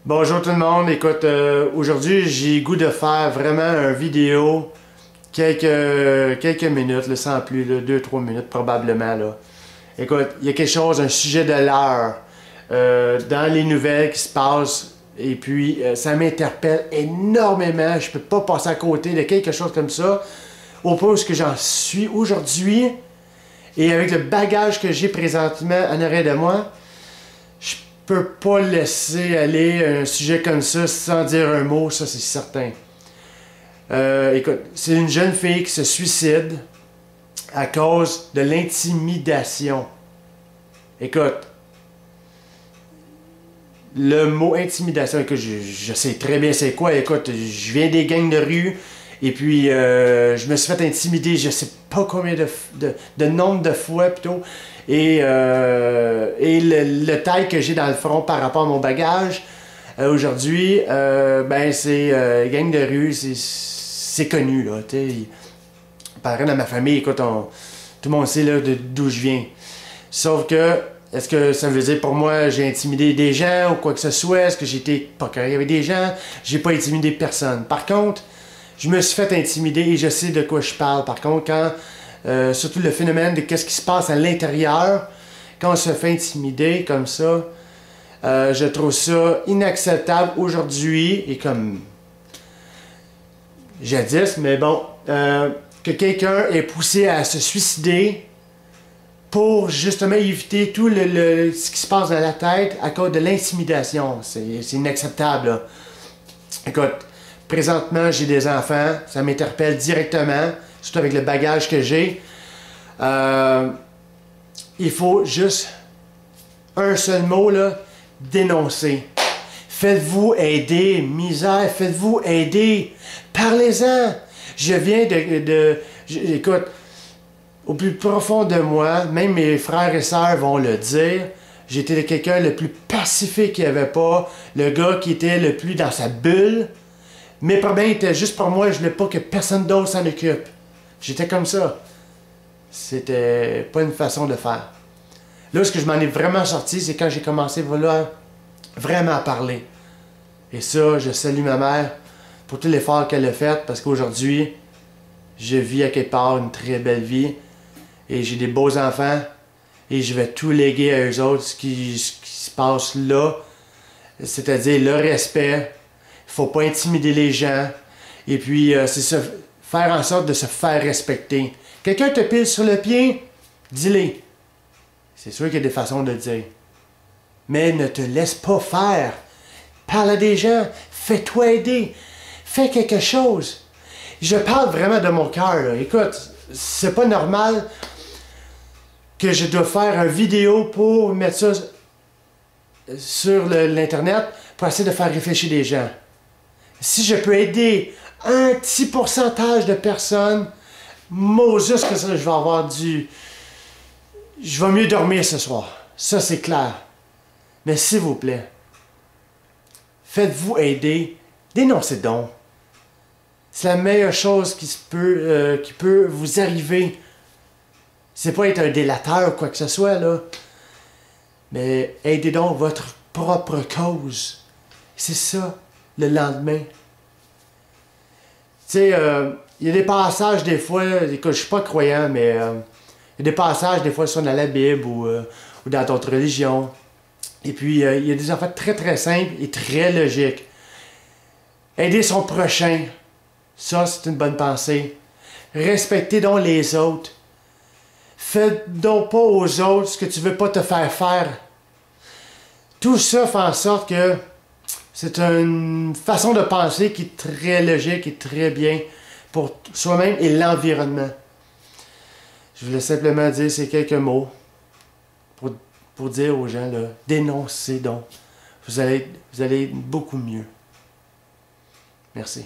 Bonjour tout le monde, écoute, aujourd'hui j'ai le goût de faire vraiment une vidéo, quelques minutes, là, sans plus, 2-3 minutes probablement. Là. Écoute, il y a quelque chose, un sujet de l'heure dans les nouvelles qui se passent, et puis ça m'interpelle énormément, je peux pas passer à côté de quelque chose comme ça, au point où j'en suis aujourd'hui, et avec le bagage que j'ai présentement en arrière de moi, je peux pas laisser aller un sujet comme ça sans dire un mot, ça c'est certain. Écoute, c'est une jeune fille qui se suicide à cause de l'intimidation. Écoute, le mot intimidation, écoute, je sais très bien c'est quoi. Écoute, je viens des gangs de rue et puis je me suis fait intimider, je sais pas combien de nombre de fois plutôt. Et le taille que j'ai dans le front par rapport à mon bagage aujourd'hui, ben c'est gang de rue, c'est connu là. Pareil dans ma famille, écoute, tout le monde sait là d'où je viens. Sauf que, est-ce que ça veut dire pour moi j'ai intimidé des gens ou quoi que ce soit? Est-ce que j'étais pas correct avec des gens? J'ai pas intimidé personne. Par contre, je me suis fait intimider et je sais de quoi je parle. Par contre, quand surtout le phénomène de qu'est-ce qui se passe à l'intérieur, quand on se fait intimider comme ça, je trouve ça inacceptable aujourd'hui et comme jadis, mais bon, que quelqu'un est poussé à se suicider pour justement éviter tout ce qui se passe dans la tête à cause de l'intimidation. C'est inacceptable, là. Écoute, présentement, j'ai des enfants, ça m'interpelle directement, surtout avec le bagage que j'ai. Il faut juste un seul mot, là, dénoncer. Faites-vous aider, misère, faites-vous aider. Parlez-en. Je viens écoute, au plus profond de moi, même mes frères et sœurs vont le dire, j'étais quelqu'un le plus pacifique qu'il n'y avait pas, le gars qui était le plus dans sa bulle. Mes problèmes étaient juste pour moi, je voulais pas que personne d'autre s'en occupe. J'étais comme ça. C'était pas une façon de faire. Là, ce que je m'en ai vraiment sorti, c'est quand j'ai commencé vraiment à parler. Et ça, je salue ma mère pour tout l'effort qu'elle a fait, parce qu'aujourd'hui, je vis à quelque part une très belle vie, et j'ai des beaux enfants, et je vais tout léguer à eux autres, ce qui se passe là, c'est-à-dire le respect. Il faut pas intimider les gens, et puis c'est faire en sorte de se faire respecter. Quelqu'un te pile sur le pied, dis-le. C'est sûr qu'il y a des façons de le dire. Mais ne te laisse pas faire. Parle à des gens, fais-toi aider, fais quelque chose. Je parle vraiment de mon cœur. Écoute, c'est pas normal que je dois faire une vidéo pour mettre ça sur l'internet pour essayer de faire réfléchir les gens. Si je peux aider un petit pourcentage de personnes, Moses que ça, je vais avoir je vais mieux dormir ce soir. Ça, c'est clair. Mais s'il vous plaît, faites-vous aider. Dénoncez donc. C'est la meilleure chose qui peut vous arriver. C'est pas être un délateur ou quoi que ce soit, là. Mais aidez donc votre propre cause. C'est ça, le lendemain. Tu sais, il y a des passages des fois, écoute, je suis pas croyant, mais il y a des passages des fois sur dans la Bible ou dans d'autres religions. Et puis, il y a des affaires très très simples et très logiques. Aider son prochain, ça c'est une bonne pensée. Respectez donc les autres. Faites donc pas aux autres ce que tu veux pas te faire faire. Tout ça fait en sorte que c'est une façon de penser qui est très logique et très bien pour soi-même et l'environnement. Je voulais simplement dire ces quelques mots pour dire aux gens, là, dénoncez donc. Vous allez beaucoup mieux. Merci.